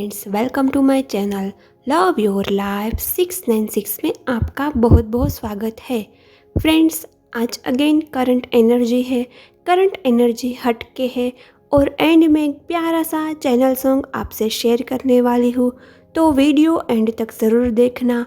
Friends, welcome to my channel love your life 696 में आपका बहुत बहुत स्वागत है। फ्रेंड्स, आज अगेन करंट एनर्जी है। करंट एनर्जी हट के है और एंड में एक प्यारा सा चैनल सॉन्ग आपसे शेयर करने वाली हूँ, तो वीडियो एंड तक ज़रूर देखना।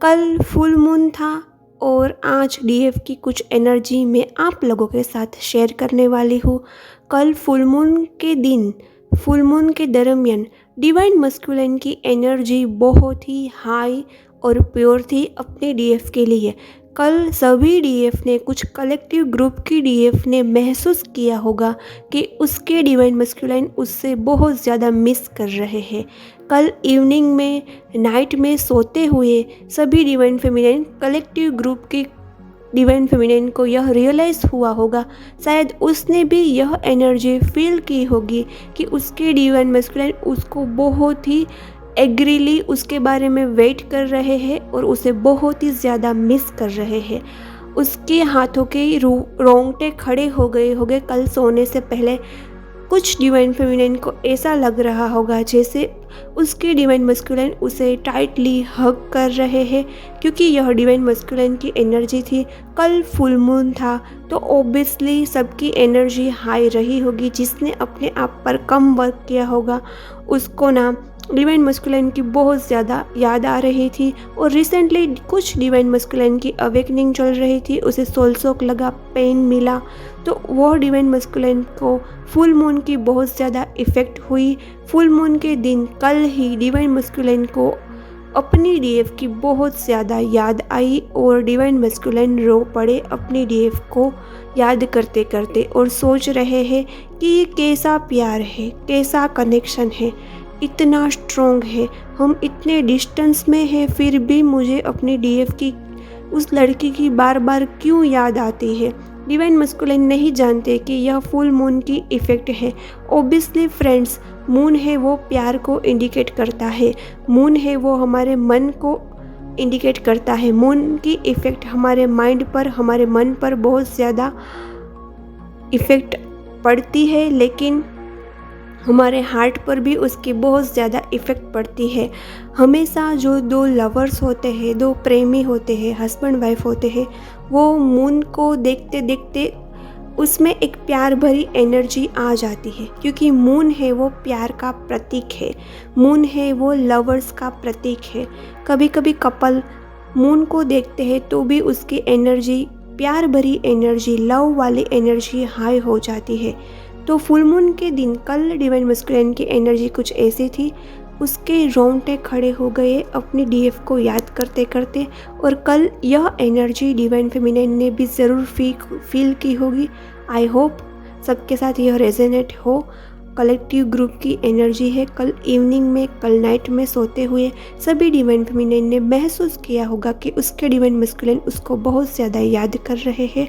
कल फुल मून था और आज डीएफ की कुछ एनर्जी मैं आप लोगों के साथ शेयर करने वाली हूँ। कल फुल मून के दिन, फुल मून के दरमियान डिवाइन मस्कुलिन की एनर्जी बहुत ही हाई और प्योर थी अपने डीएफ के लिए। कल सभी डीएफ ने, कुछ कलेक्टिव ग्रुप की डीएफ ने महसूस किया होगा कि उसके डिवाइन मस्कुलिन उससे बहुत ज़्यादा मिस कर रहे हैं। कल इवनिंग में, नाइट में सोते हुए सभी डिवाइन फेमिनिन कलेक्टिव ग्रुप की डिवाइन फेमिनिन को यह रियलाइज़ हुआ होगा, शायद उसने भी यह एनर्जी फील की होगी कि उसके डिवाइन मस्कुलिन उसको बहुत ही एग्रीली उसके बारे में वेट कर रहे हैं और उसे बहुत ही ज़्यादा मिस कर रहे हैं। उसके हाथों के रोंगटे खड़े हो गए कल सोने से पहले। कुछ डिवाइन फेमिनिन को ऐसा लग रहा होगा जैसे उसके डिवाइन मस्कुलिन उसे टाइटली हग कर रहे हैं, क्योंकि यह डिवाइन मस्कुलिन की एनर्जी थी। कल फुल मून था तो ऑब्वियसली सबकी एनर्जी हाई रही होगी। जिसने अपने आप पर कम वर्क किया होगा उसको ना डिवाइन मस्कुलिन की बहुत ज़्यादा याद आ रही थी। और रिसेंटली कुछ डिवाइन मस्कुलिन की अवेकनिंग चल रही थी, उसे सोल शॉक लगा, पेन मिला, तो वो डिवाइन मस्कुलिन को फुल मून की बहुत ज़्यादा इफ़ेक्ट हुई। फुल मून के दिन कल ही डिवाइन मस्कुलिन को अपनी डीएफ की बहुत ज़्यादा याद आई और डिवाइन मस्कुलिन रो पड़े अपनी डीएफ को याद करते करते और सोच रहे हैं कि ये कैसा प्यार है, कैसा कनेक्शन है, इतना स्ट्रॉन्ग है। हम इतने डिस्टेंस में हैं फिर भी मुझे अपनी डीएफ की, उस लड़की की बार बार क्यों याद आती है। डिवाइन मस्कुलिन नहीं जानते कि यह फुल मून की इफ़ेक्ट है। ऑब्वियसली फ्रेंड्स, मून है वो प्यार को इंडिकेट करता है, मून है वो हमारे मन को इंडिकेट करता है। मून की इफ़ेक्ट हमारे माइंड पर, हमारे मन पर बहुत ज़्यादा इफ़ेक्ट पड़ती है, लेकिन हमारे हार्ट पर भी उसकी बहुत ज़्यादा इफ़ेक्ट पड़ती है। हमेशा जो दो लवर्स होते हैं, दो प्रेमी होते हैं, हस्बैंड वाइफ होते हैं, वो मून को देखते देखते उसमें एक प्यार भरी एनर्जी आ जाती है, क्योंकि मून है वो प्यार का प्रतीक है, मून है वो लवर्स का प्रतीक है। कभी कभी कपल मून को देखते हैं तो भी उसकी एनर्जी, प्यार भरी एनर्जी, लव वाली एनर्जी हाई हो जाती है। तो फुल मून के दिन कल डिवाइन मस्कुलिन की एनर्जी कुछ ऐसी थी, उसके रोंगटे खड़े हो गए अपनी डीएफ को याद करते करते। और कल यह एनर्जी डिवाइन फेमिनिन ने भी ज़रूर फील की होगी। आई होप सबके साथ यह रेजोनेट हो। कलेक्टिव ग्रुप की एनर्जी है। कल इवनिंग में, कल नाइट में सोते हुए सभी डिवाइन फेमिनिन ने महसूस किया होगा कि उसके डिवाइन मस्कुलिन उसको बहुत ज़्यादा याद कर रहे हैं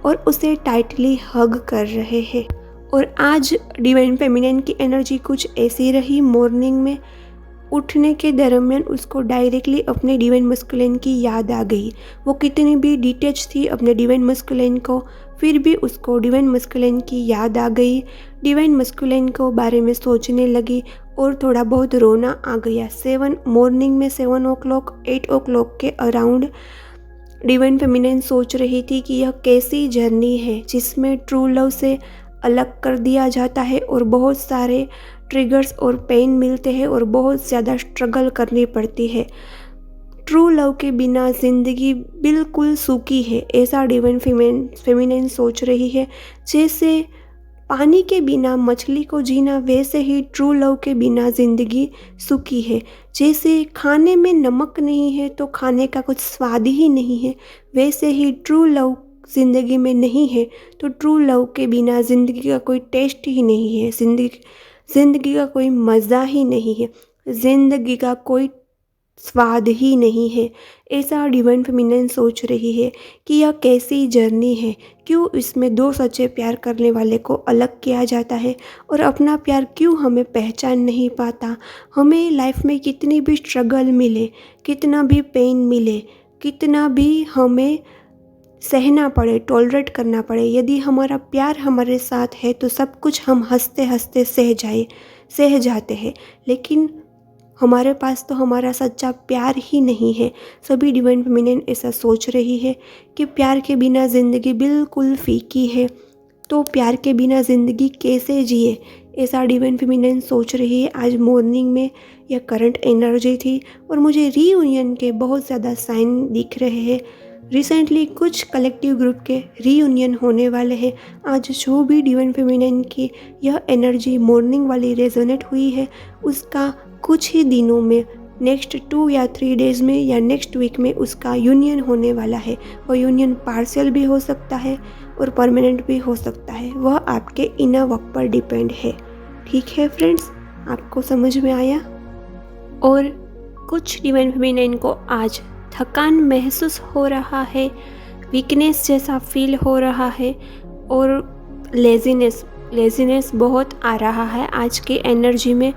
और उसे टाइटली हग कर रहे हैं। और आज डिवाइन फेमिनिन की एनर्जी कुछ ऐसी रही। मॉर्निंग में उठने के दरमियान उसको डायरेक्टली अपने डिवाइन मस्कुलिन की याद आ गई। वो कितनी भी डिटैच थी अपने डिवाइन मस्कुलिन को, फिर भी उसको डिवाइन मस्कुलिन की याद आ गई। डिवाइन मस्कुलिन को बारे में सोचने लगी और थोड़ा बहुत रोना आ गया। मॉर्निंग में 7 o'clock 8 o'clock के अराउंड डिवाइन फेमिनिन सोच रही थी कि यह कैसी जर्नी है जिसमें ट्रू लव से अलग कर दिया जाता है और बहुत सारे ट्रिगर्स और पेन मिलते हैं और बहुत ज़्यादा स्ट्रगल करनी पड़ती है। ट्रू लव के बिना ज़िंदगी बिल्कुल सूखी है, ऐसा डिवाइन फेमिनिन सोच रही है। जैसे पानी के बिना मछली को जीना, वैसे ही ट्रू लव के बिना ज़िंदगी सूखी है। जैसे खाने में नमक नहीं है तो खाने का कुछ स्वाद ही नहीं है, वैसे ही ट्रू लव ज़िंदगी में नहीं है तो ट्रू लव के बिना ज़िंदगी का कोई टेस्ट ही नहीं है, ज़िंदगी का कोई मज़ा ही नहीं है, ज़िंदगी का कोई स्वाद ही नहीं है। ऐसा डिवाइन फेमिनिन सोच रही है कि यह कैसी जर्नी है, क्यों इसमें दो सच्चे प्यार करने वाले को अलग किया जाता है और अपना प्यार क्यों हमें पहचान नहीं पाता। हमें लाइफ में कितनी भी स्ट्रगल मिले, कितना भी पेन मिले, कितना भी हमें सहना पड़े, टॉलरेट करना पड़े, यदि हमारा प्यार हमारे साथ है तो सब कुछ हम हंसते हंसते सह जाते हैं। लेकिन हमारे पास तो हमारा सच्चा प्यार ही नहीं है। सभी डिवाइन फेमिनिन ऐसा सोच रही है कि प्यार के बिना ज़िंदगी बिल्कुल फीकी है, तो प्यार के बिना ज़िंदगी कैसे जिए, ऐसा डिवाइन फेमिनिन सोच रही है। आज मॉर्निंग में यह करंट एनर्जी थी और मुझे रीयूनियन के बहुत ज़्यादा साइन दिख रहे हैं। रिसेंटली कुछ कलेक्टिव ग्रुप के रीयूनियन होने वाले हैं। आज जो भी डिवाइन फेमिनिन की यह एनर्जी मॉर्निंग वाली रेजोनेट हुई है, उसका कुछ ही दिनों में, नेक्स्ट 2 या 3 डेज़ में या नेक्स्ट वीक में उसका यूनियन होने वाला है। वो यूनियन पार्शियल भी हो सकता है और परमानेंट भी हो सकता है। वह आपके इनर वर्क पर डिपेंड है। ठीक है फ्रेंड्स, आपको समझ में आया? और कुछ डिवाइन फेमिनिन को आज थकान महसूस हो रहा है, वीकनेस जैसा फील हो रहा है और लेज़ीनेस बहुत आ रहा है आज के एनर्जी में।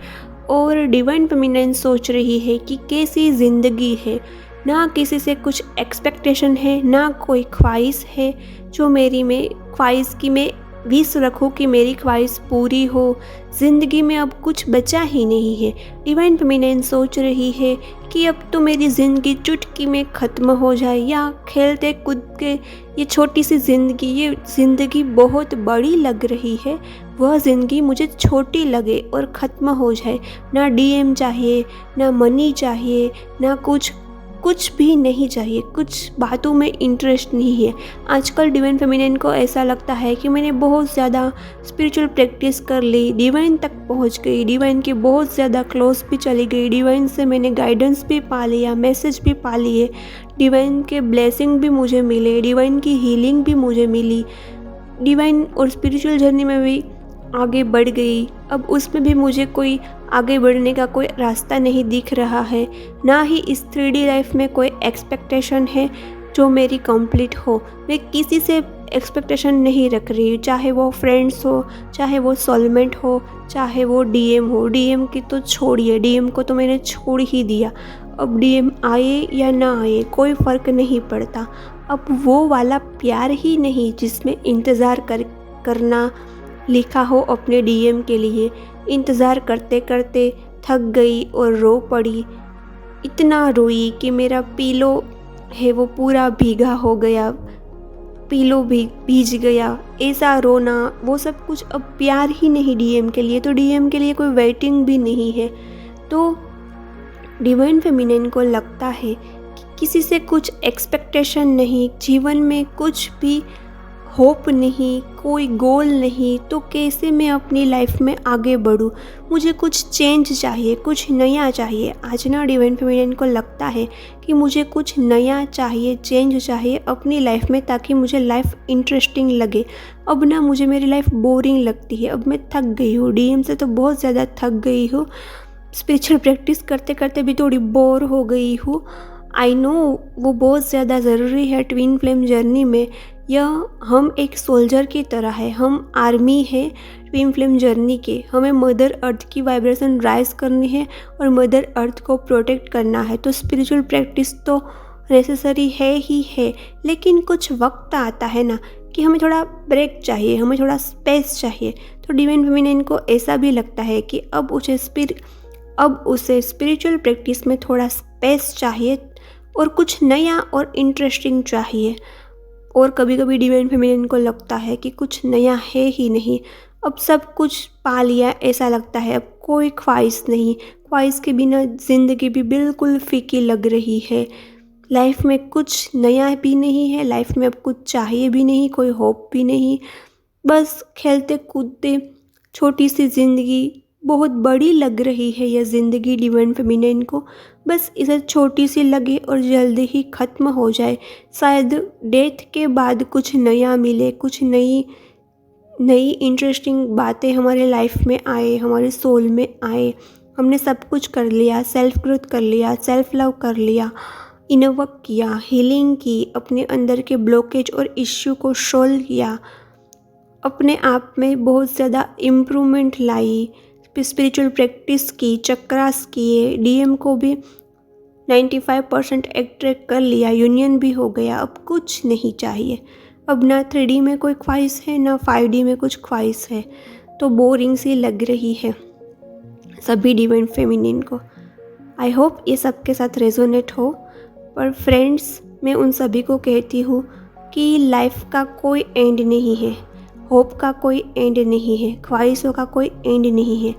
और डिवाइन फेमिनिन सोच रही है कि कैसी ज़िंदगी है, ना किसी से कुछ एक्सपेक्टेशन है, ना कोई ख्वाहिश है जो मेरी में ख्वाहिश की मैं विश रखूँ कि मेरी ख्वाहिश पूरी हो। ज़िंदगी में अब कुछ बचा ही नहीं है। डिवाइन फेमिनिन सोच रही है कि अब तो मेरी ज़िंदगी चुटकी में ख़त्म हो जाए, या खेलते कूद के ये छोटी सी ज़िंदगी, ये ज़िंदगी बहुत बड़ी लग रही है, वह ज़िंदगी मुझे छोटी लगे और ख़त्म हो जाए। ना डीएम चाहिए, ना मनी चाहिए, ना कुछ भी नहीं चाहिए, कुछ बातों में इंटरेस्ट नहीं है। आजकल डिवाइन फेमिनिन को ऐसा लगता है कि मैंने बहुत ज़्यादा स्पिरिचुअल प्रैक्टिस कर ली, डिवाइन तक पहुंच गई, डिवाइन के बहुत ज़्यादा क्लोज भी चली गई, डिवाइन से मैंने गाइडेंस भी पा लिया, मैसेज भी पा लिए, डिवाइन के ब्लेसिंग भी मुझे मिले, डिवाइन की हीलिंग भी मुझे मिली, डिवाइन और स्पिरिचुअल जर्नी में भी आगे बढ़ गई। अब उसमें भी मुझे कोई आगे बढ़ने का कोई रास्ता नहीं दिख रहा है, ना ही इस 3D लाइफ में कोई एक्सपेक्टेशन है जो मेरी कंप्लीट हो। मैं किसी से एक्सपेक्टेशन नहीं रख रही, चाहे वो फ्रेंड्स हो, चाहे वो सोलमेट हो, चाहे वो डीएम हो। डीएम की तो छोड़िए, डीएम को तो मैंने छोड़ ही दिया। अब डीएम आए या ना आए कोई फ़र्क नहीं पड़ता। अब वो वाला प्यार ही नहीं जिसमें इंतज़ार करना लिखा हो अपने डीएम के लिए। इंतज़ार करते करते थक गई और रो पड़ी। इतना रोई कि मेरा पीलो है वो पूरा भीगा हो गया, पीलो भी भीज गया। ऐसा रोना, वो सब कुछ अब प्यार ही नहीं डीएम के लिए। तो डीएम के लिए कोई वेटिंग भी नहीं है। तो डिवाइन फेमिनिन को लगता है कि किसी से कुछ एक्सपेक्टेशन नहीं, जीवन में कुछ भी होप नहीं, कोई गोल नहीं, तो कैसे मैं अपनी लाइफ में आगे बढ़ूँ। मुझे कुछ चेंज चाहिए, कुछ नया चाहिए। आज ना डिवाइन फेमिनिन को लगता है कि मुझे कुछ नया चाहिए, चेंज चाहिए अपनी लाइफ में, ताकि मुझे लाइफ इंटरेस्टिंग लगे। अब ना मुझे मेरी लाइफ बोरिंग लगती है। अब मैं थक गई हूँ, डीएम से तो बहुत ज़्यादा थक गई हूँ, स्पिरिचुअल प्रैक्टिस करते करते भी थोड़ी बोर हो गई हूँ। आई नो वो बहुत ज़्यादा ज़रूरी है ट्विन फ्लेम जर्नी में। यह हम एक सोल्जर की तरह है, हम आर्मी है ट्विन फ्लेम जर्नी के। हमें मदर अर्थ की वाइब्रेशन राइज करनी है और मदर अर्थ को प्रोटेक्ट करना है। तो स्पिरिचुअल प्रैक्टिस तो नेसेसरी है ही है, लेकिन कुछ वक्त आता है ना कि हमें थोड़ा ब्रेक चाहिए, हमें थोड़ा स्पेस चाहिए। तो डिवाइन फेमिनिन को ऐसा भी लगता है कि अब उसे स्पिरिचुअल प्रैक्टिस में थोड़ा स्पेस चाहिए और कुछ नया और इंटरेस्टिंग चाहिए। और कभी कभी डिवाइन फेमिनिन को लगता है कि कुछ नया है ही नहीं, अब सब कुछ पा लिया ऐसा लगता है, अब कोई ख्वाहिश नहीं। ख्वाहिश के बिना ज़िंदगी भी बिल्कुल फीकी लग रही है। लाइफ में कुछ नया भी नहीं है, लाइफ में अब कुछ चाहिए भी नहीं, कोई होप भी नहीं। बस खेलते कूदते छोटी सी ज़िंदगी बहुत बड़ी लग रही है यह ज़िंदगी डिवाइन फेमिनिन को। बस इसे छोटी सी लगे और जल्दी ही ख़त्म हो जाए। शायद डेथ के बाद कुछ नया मिले, कुछ नई इंटरेस्टिंग बातें हमारे लाइफ में आए, हमारे सोल में आए। हमने सब कुछ कर लिया, सेल्फ ग्रोथ कर लिया, सेल्फ लव कर लिया, इनर वर्क किया, हीलिंग की, अपने अंदर के ब्लॉकेज और इश्यू को सॉल्व किया, अपने आप में बहुत ज़्यादा इम्प्रूवमेंट लाई, स्पिरिचुअल प्रैक्टिस की, चक्रास किए, डीएम को भी 95% अट्रैक्ट कर लिया, यूनियन भी हो गया। अब कुछ नहीं चाहिए। अब ना 3D में कोई ख्वाहिश है, ना 5D में कुछ ख्वाहिश है। तो बोरिंग सी लग रही है सभी डिवाइन फेमिनिन को। आई होप ये सबके साथ रेजोनेट हो। पर फ्रेंड्स, मैं उन सभी को कहती हूँ कि लाइफ का कोई एंड नहीं है, होप का कोई एंड नहीं है, ख्वाहिशों का कोई एंड नहीं है।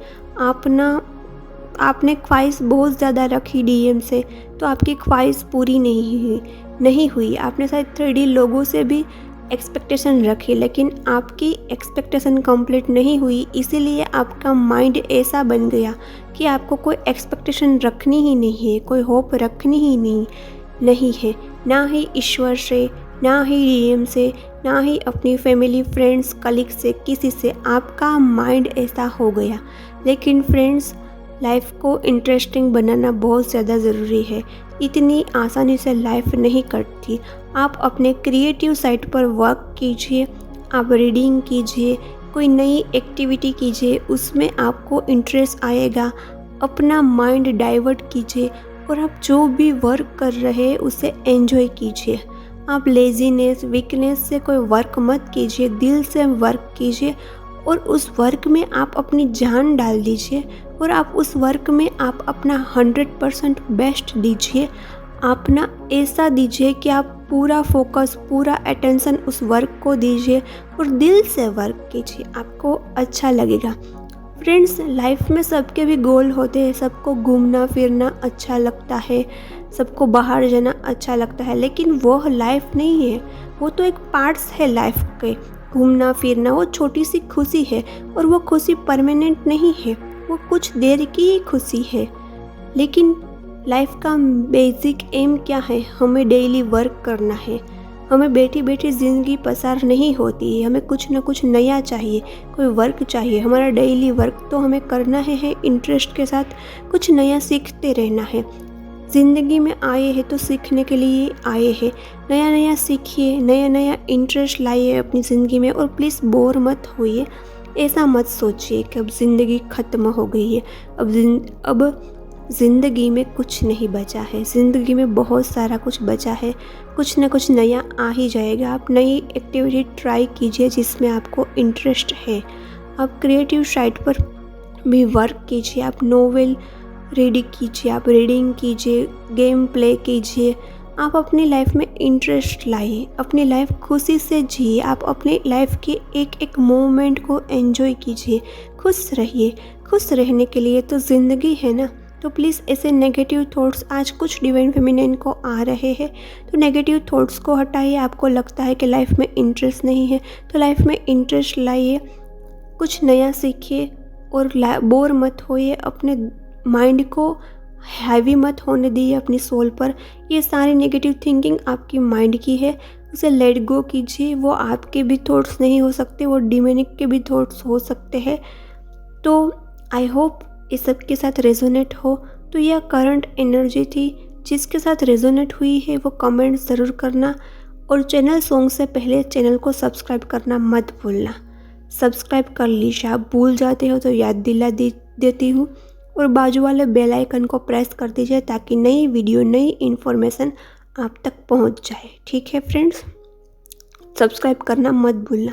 आपने ख्वाहिश बहुत ज़्यादा रखी डीएम से, तो आपकी ख्वाहिश पूरी नहीं हुई। आपने शायद 3D लोगों से भी एक्सपेक्टेशन रखी, लेकिन आपकी एक्सपेक्टेशन कंप्लीट नहीं हुई। इसीलिए आपका माइंड ऐसा बन गया कि आपको कोई एक्सपेक्टेशन रखनी ही नहीं है, कोई होप रखनी ही नहीं है, ना ही ईश्वर से, ना ही डीएम से, ना ही अपनी फैमिली, फ्रेंड्स, कलीग से, किसी से। आपका माइंड ऐसा हो गया। लेकिन फ्रेंड्स, लाइफ को इंटरेस्टिंग बनाना बहुत ज़्यादा ज़रूरी है। इतनी आसानी से लाइफ नहीं कटती। आप अपने क्रिएटिव साइड पर वर्क कीजिए, आप रीडिंग कीजिए, कोई नई एक्टिविटी कीजिए, उसमें आपको इंटरेस्ट आएगा। अपना माइंड डाइवर्ट कीजिए और आप जो भी वर्क कर रहे हैं उसे एंजॉय कीजिए। आप लेजीनेस, वीकनेस से कोई वर्क मत कीजिए, दिल से वर्क कीजिए और उस वर्क में आप अपनी जान डाल दीजिए और आप उस वर्क में आप अपना 100% बेस्ट दीजिए। अपना ऐसा दीजिए कि आप पूरा फोकस, पूरा अटेंशन उस वर्क को दीजिए और दिल से वर्क कीजिए, आपको अच्छा लगेगा। फ्रेंड्स, लाइफ में सबके भी गोल होते हैं। सबको घूमना फिरना अच्छा लगता है, सबको बाहर जाना अच्छा लगता है, लेकिन वो लाइफ नहीं है। वो तो एक पार्ट्स है लाइफ के। घूमना फिरना वो छोटी सी खुशी है और वो खुशी परमानेंट नहीं है, वो कुछ देर की ही खुशी है। लेकिन लाइफ का बेसिक एम क्या है? हमें डेली वर्क करना है। हमें बैठी बैठी ज़िंदगी पसार नहीं होती है। हमें कुछ ना कुछ नया चाहिए, कोई वर्क चाहिए। हमारा डेली वर्क तो हमें करना है इंटरेस्ट के साथ, कुछ नया सीखते रहना है। ज़िंदगी में आए हैं तो सीखने के लिए आए हैं। नया नया सीखिए, नया नया इंटरेस्ट लाइए अपनी ज़िंदगी में और प्लीज़ बोर मत होइए। ऐसा मत सोचिए कि अब ज़िंदगी ख़त्म हो गई है, अब ज़िंदगी में कुछ नहीं बचा है। ज़िंदगी में बहुत सारा कुछ बचा है, कुछ ना कुछ नया आ ही जाएगा। आप नई एक्टिविटी ट्राई कीजिए जिसमें आपको इंटरेस्ट है। आप क्रिएटिव साइड पर भी वर्क कीजिए, आप नोवेल रीडिंग कीजिए, आप रीडिंग कीजिए, गेम प्ले कीजिए। आप अपनी लाइफ में इंटरेस्ट लाइए, अपनी लाइफ खुशी से जिए। आप अपनी लाइफ के एक एक मोमेंट को एंजॉय कीजिए, खुश रहिए। खुश रहने के लिए तो ज़िंदगी है ना। तो प्लीज़ ऐसे नेगेटिव थॉट्स, आज कुछ डिवाइन फेमिनिन को आ रहे हैं, तो नेगेटिव थॉट्स को हटाइए। आपको लगता है कि लाइफ में इंटरेस्ट नहीं है, तो लाइफ में इंटरेस्ट लाइए, कुछ नया सीखिए और बोर मत होइए। अपने माइंड को हैवी मत होने दीजिए अपनी सोल पर। ये सारी नेगेटिव थिंकिंग आपकी माइंड की है, उसे लेट गो कीजिए। वो आपके भी थॉट्स नहीं हो सकते, वो डिमोनिक के भी थॉट्स हो सकते हैं। तो आई होप इस सब के साथ रेजोनेट हो। तो यह करंट एनर्जी थी। जिसके साथ रेजोनेट हुई है वो कमेंट ज़रूर करना और चैनल सॉन्ग से पहले चैनल को सब्सक्राइब करना मत भूलना। सब्सक्राइब कर लीजिए, आप भूल जाते हो तो याद दिला देती हूँ। और बाजू वाले बेल आइकन को प्रेस कर दीजिए ताकि नई वीडियो, नई इन्फॉर्मेशन आप तक पहुँच जाए। ठीक है फ्रेंड्स, सब्सक्राइब करना मत भूलना।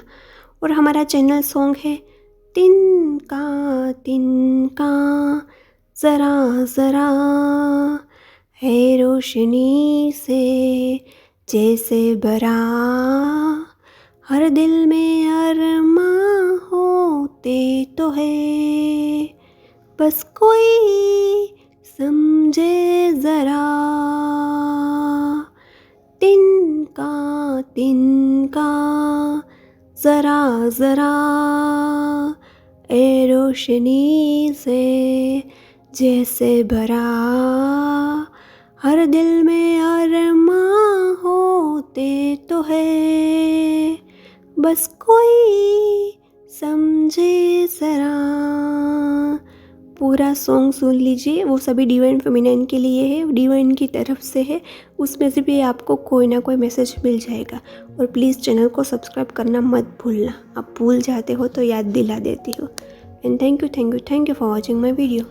और हमारा चैनल सॉन्ग है तिनका तिनका ज़रा ज़रा है रोशनी से जैसे भरा, हर दिल में अरमां होते तो है, बस कोई समझे ज़रा। तिनका तिनका ज़रा ज़रा ए रोशनी से जैसे भरा, हर दिल में अरमां होते तो है, बस कोई समझे ज़रा। पूरा सॉन्ग सुन लीजिए, वो सभी डिवाइन फेमिनाइन के लिए है, डिवाइन की तरफ से है। उसमें से भी आपको कोई ना कोई मैसेज मिल जाएगा। और प्लीज़ चैनल को सब्सक्राइब करना मत भूलना। आप भूल जाते हो तो याद दिला देती हो। And thank you for watching my video.